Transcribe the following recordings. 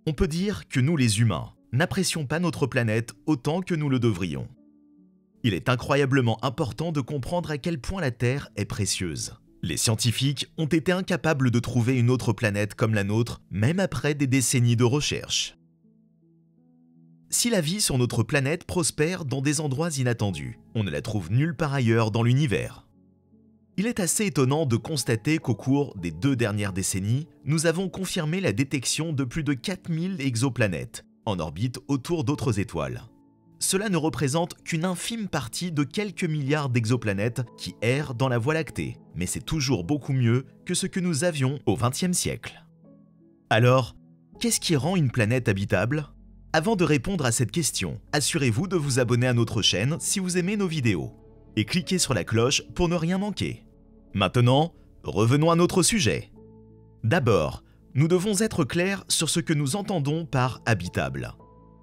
On peut dire que nous les humains n'apprécions pas notre planète autant que nous le devrions. Il est incroyablement important de comprendre à quel point la Terre est précieuse. Les scientifiques ont été incapables de trouver une autre planète comme la nôtre, même après des décennies de recherche. Si la vie sur notre planète prospère dans des endroits inattendus, on ne la trouve nulle part ailleurs dans l'univers. Il est assez étonnant de constater qu'au cours des 2 dernières décennies, nous avons confirmé la détection de plus de 4000 exoplanètes en orbite autour d'autres étoiles. Cela ne représente qu'une infime partie de quelques milliards d'exoplanètes qui errent dans la Voie lactée, mais c'est toujours beaucoup mieux que ce que nous avions au XXe siècle. Alors, qu'est-ce qui rend une planète habitable ? Avant de répondre à cette question, assurez-vous de vous abonner à notre chaîne si vous aimez nos vidéos, et cliquez sur la cloche pour ne rien manquer. Maintenant, revenons à notre sujet. D'abord, nous devons être clairs sur ce que nous entendons par « habitable »,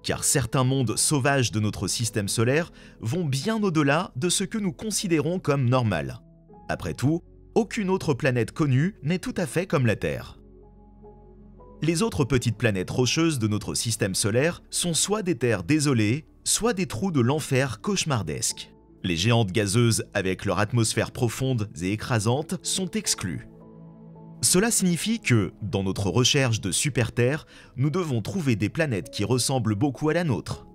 car certains mondes sauvages de notre système solaire vont bien au-delà de ce que nous considérons comme normal. Après tout, aucune autre planète connue n'est tout à fait comme la Terre. Les autres petites planètes rocheuses de notre système solaire sont soit des terres désolées, soit des trous de l'enfer cauchemardesques. Les géantes gazeuses avec leur atmosphère profonde et écrasante sont exclues. Cela signifie que, dans notre recherche de super-Terre, nous devons trouver des planètes qui ressemblent beaucoup à la nôtre.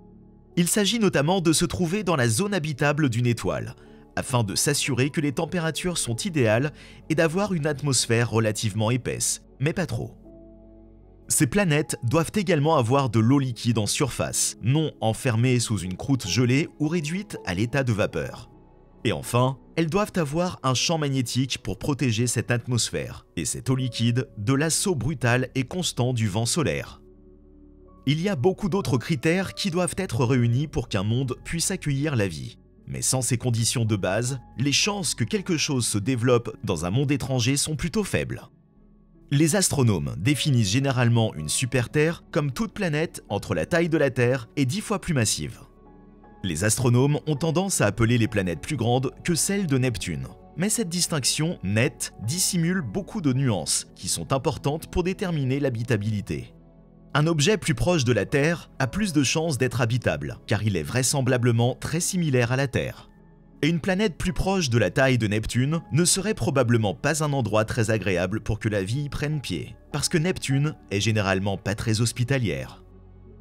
Il s'agit notamment de se trouver dans la zone habitable d'une étoile, afin de s'assurer que les températures sont idéales et d'avoir une atmosphère relativement épaisse, mais pas trop. Ces planètes doivent également avoir de l'eau liquide en surface, non enfermée sous une croûte gelée ou réduite à l'état de vapeur. Et enfin, elles doivent avoir un champ magnétique pour protéger cette atmosphère et cette eau liquide de l'assaut brutal et constant du vent solaire. Il y a beaucoup d'autres critères qui doivent être réunis pour qu'un monde puisse accueillir la vie. Mais sans ces conditions de base, les chances que quelque chose se développe dans un monde étranger sont plutôt faibles. Les astronomes définissent généralement une super-Terre comme toute planète entre la taille de la Terre et 10 fois plus massive. Les astronomes ont tendance à appeler les planètes plus grandes que celles de Neptune. Mais cette distinction nette dissimule beaucoup de nuances qui sont importantes pour déterminer l'habitabilité. Un objet plus proche de la Terre a plus de chances d'être habitable, car il est vraisemblablement très similaire à la Terre. Et une planète plus proche de la taille de Neptune ne serait probablement pas un endroit très agréable pour que la vie y prenne pied, parce que Neptune est généralement pas très hospitalière.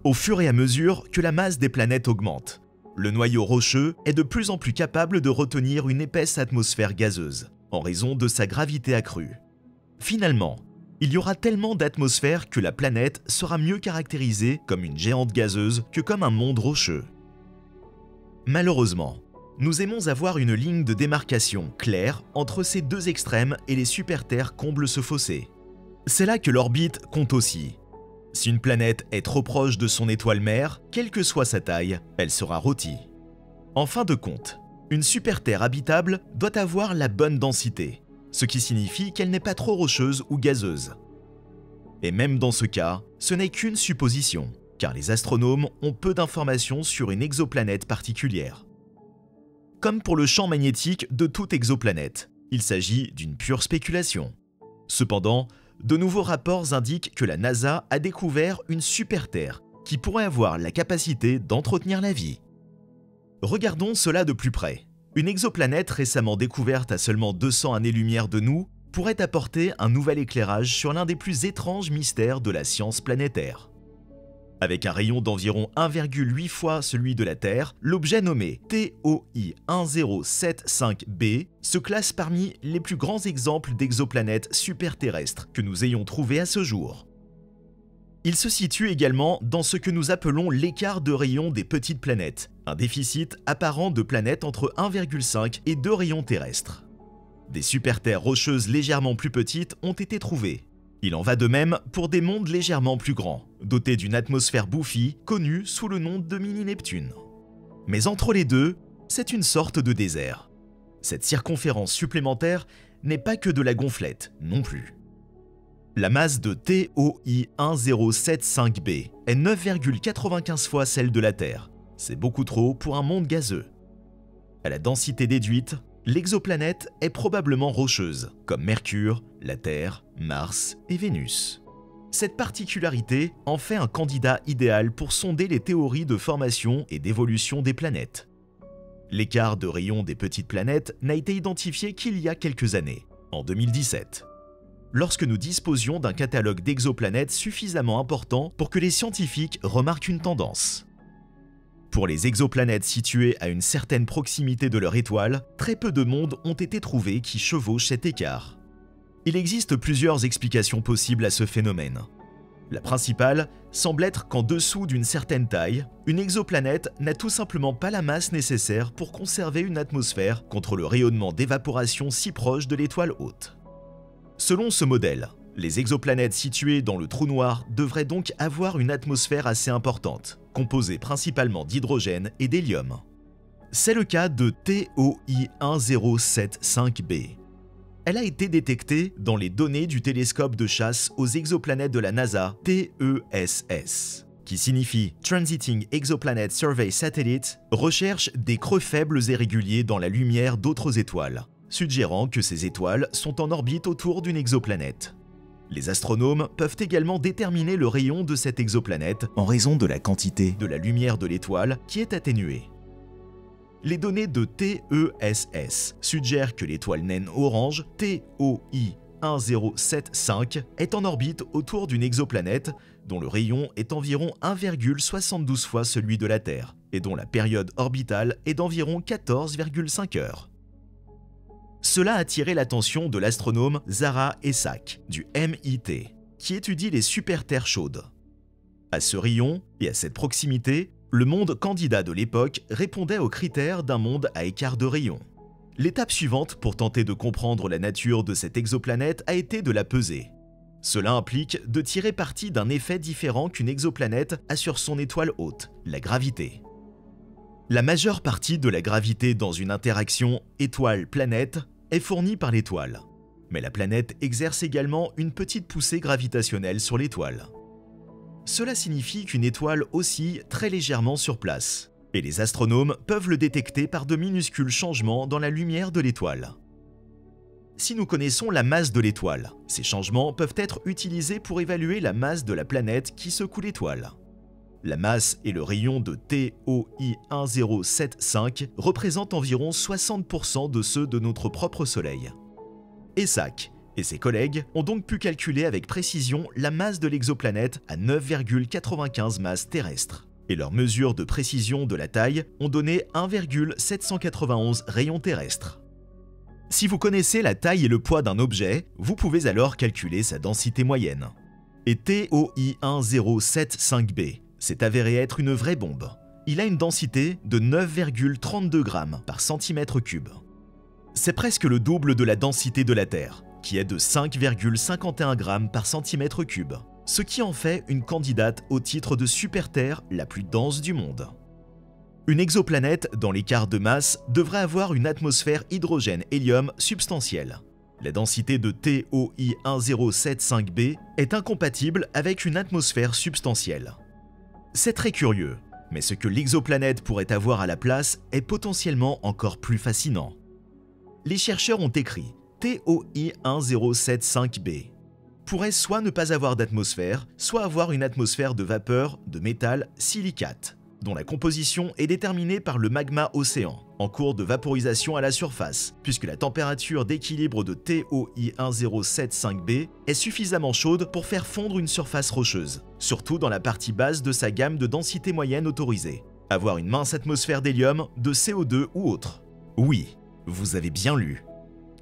Au fur et à mesure que la masse des planètes augmente, le noyau rocheux est de plus en plus capable de retenir une épaisse atmosphère gazeuse, en raison de sa gravité accrue. Finalement, il y aura tellement d'atmosphère que la planète sera mieux caractérisée comme une géante gazeuse que comme un monde rocheux. Malheureusement, nous aimons avoir une ligne de démarcation claire entre ces 2 extrêmes et les super-terres comblent ce fossé. C'est là que l'orbite compte aussi. Si une planète est trop proche de son étoile mère, quelle que soit sa taille, elle sera rôtie. En fin de compte, une super-terre habitable doit avoir la bonne densité, ce qui signifie qu'elle n'est pas trop rocheuse ou gazeuse. Et même dans ce cas, ce n'est qu'une supposition, car les astronomes ont peu d'informations sur une exoplanète particulière. Comme pour le champ magnétique de toute exoplanète, il s'agit d'une pure spéculation. Cependant, de nouveaux rapports indiquent que la NASA a découvert une super-Terre qui pourrait avoir la capacité d'entretenir la vie. Regardons cela de plus près. Une exoplanète récemment découverte à seulement 200 années-lumière de nous pourrait apporter un nouvel éclairage sur l'un des plus étranges mystères de la science planétaire. Avec un rayon d'environ 1,8 fois celui de la Terre, l'objet nommé TOI 1075b se classe parmi les plus grands exemples d'exoplanètes superterrestres que nous ayons trouvés à ce jour. Il se situe également dans ce que nous appelons l'écart de rayon des petites planètes, un déficit apparent de planètes entre 1,5 et 2 rayons terrestres. Des superterres rocheuses légèrement plus petites ont été trouvées. Il en va de même pour des mondes légèrement plus grands, dotés d'une atmosphère bouffie connue sous le nom de mini-Neptune. Mais entre les deux, c'est une sorte de désert. Cette circonférence supplémentaire n'est pas que de la gonflette, non plus. La masse de TOI 1075b est 9,95 fois celle de la Terre. C'est beaucoup trop pour un monde gazeux. À la densité déduite, l'exoplanète est probablement rocheuse, comme Mercure, la Terre, Mars et Vénus. Cette particularité en fait un candidat idéal pour sonder les théories de formation et d'évolution des planètes. L'écart de rayon des petites planètes n'a été identifié qu'il y a quelques années, en 2017, lorsque nous disposions d'un catalogue d'exoplanètes suffisamment important pour que les scientifiques remarquent une tendance. Pour les exoplanètes situées à une certaine proximité de leur étoile, très peu de mondes ont été trouvés qui chevauchent cet écart. Il existe plusieurs explications possibles à ce phénomène. La principale semble être qu'en dessous d'une certaine taille, une exoplanète n'a tout simplement pas la masse nécessaire pour conserver une atmosphère contre le rayonnement d'évaporation si proche de l'étoile hôte. Selon ce modèle, les exoplanètes situées dans le trou noir devraient donc avoir une atmosphère assez importante, composée principalement d'hydrogène et d'hélium. C'est le cas de TOI 1075b. Elle a été détectée dans les données du télescope de chasse aux exoplanètes de la NASA TESS, qui signifie Transiting Exoplanet Survey Satellite, recherche des creux faibles et réguliers dans la lumière d'autres étoiles, suggérant que ces étoiles sont en orbite autour d'une exoplanète. Les astronomes peuvent également déterminer le rayon de cette exoplanète en raison de la quantité de la lumière de l'étoile qui est atténuée. Les données de TESS suggèrent que l'étoile naine orange TOI 1075 est en orbite autour d'une exoplanète dont le rayon est environ 1,72 fois celui de la Terre et dont la période orbitale est d'environ 14,5 heures. Cela a attiré l'attention de l'astronome Zara Essac du MIT, qui étudie les super-terres chaudes. À ce rayon et à cette proximité, le monde candidat de l'époque répondait aux critères d'un monde à écart de rayon. L'étape suivante pour tenter de comprendre la nature de cette exoplanète a été de la peser. Cela implique de tirer parti d'un effet différent qu'une exoplanète a sur son étoile hôte, la gravité. La majeure partie de la gravité dans une interaction étoile-planète est fournie par l'étoile, mais la planète exerce également une petite poussée gravitationnelle sur l'étoile. Cela signifie qu'une étoile oscille très légèrement sur place, et les astronomes peuvent le détecter par de minuscules changements dans la lumière de l'étoile. Si nous connaissons la masse de l'étoile, ces changements peuvent être utilisés pour évaluer la masse de la planète qui secoue l'étoile. La masse et le rayon de TOI 1075 représentent environ 60% de ceux de notre propre Soleil. Essac et ses collègues ont donc pu calculer avec précision la masse de l'exoplanète à 9,95 masses terrestres. Et leurs mesures de précision de la taille ont donné 1,791 rayons terrestres. Si vous connaissez la taille et le poids d'un objet, vous pouvez alors calculer sa densité moyenne. Et TOI 1075b s'est avéré être une vraie bombe. Il a une densité de 9,32 grammes par centimètre cube. C'est presque le double de la densité de la Terre, qui est de 5,51 grammes par centimètre cube, ce qui en fait une candidate au titre de super-Terre la plus dense du monde. Une exoplanète dans l'écart de masse devrait avoir une atmosphère hydrogène-hélium substantielle. La densité de TOI 1075b est incompatible avec une atmosphère substantielle. C'est très curieux, mais ce que l'exoplanète pourrait avoir à la place est potentiellement encore plus fascinant. Les chercheurs ont écrit TOI 1075b pourrait soit ne pas avoir d'atmosphère, soit avoir une atmosphère de vapeur de métal silicate, dont la composition est déterminée par le magma océan, en cours de vaporisation à la surface, puisque la température d'équilibre de TOI 1075b est suffisamment chaude pour faire fondre une surface rocheuse, surtout dans la partie basse de sa gamme de densité moyenne autorisée. Avoir une mince atmosphère d'hélium, de CO2 ou autre. Oui, vous avez bien lu.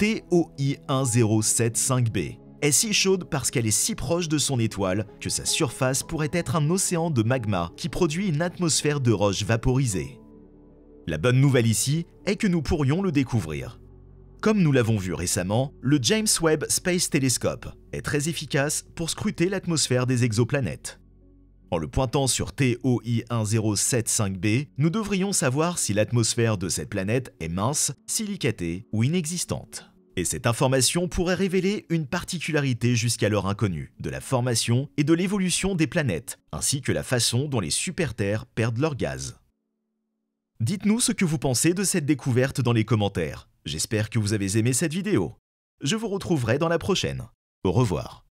TOI 1075b est si chaude parce qu'elle est si proche de son étoile que sa surface pourrait être un océan de magma qui produit une atmosphère de roches vaporisées. La bonne nouvelle ici est que nous pourrions le découvrir. Comme nous l'avons vu récemment, le James Webb Space Telescope est très efficace pour scruter l'atmosphère des exoplanètes. En le pointant sur TOI 1075b, nous devrions savoir si l'atmosphère de cette planète est mince, silicatée ou inexistante. Et cette information pourrait révéler une particularité jusqu'alors inconnue de la formation et de l'évolution des planètes, ainsi que la façon dont les super-terres perdent leur gaz. Dites-nous ce que vous pensez de cette découverte dans les commentaires. J'espère que vous avez aimé cette vidéo. Je vous retrouverai dans la prochaine. Au revoir.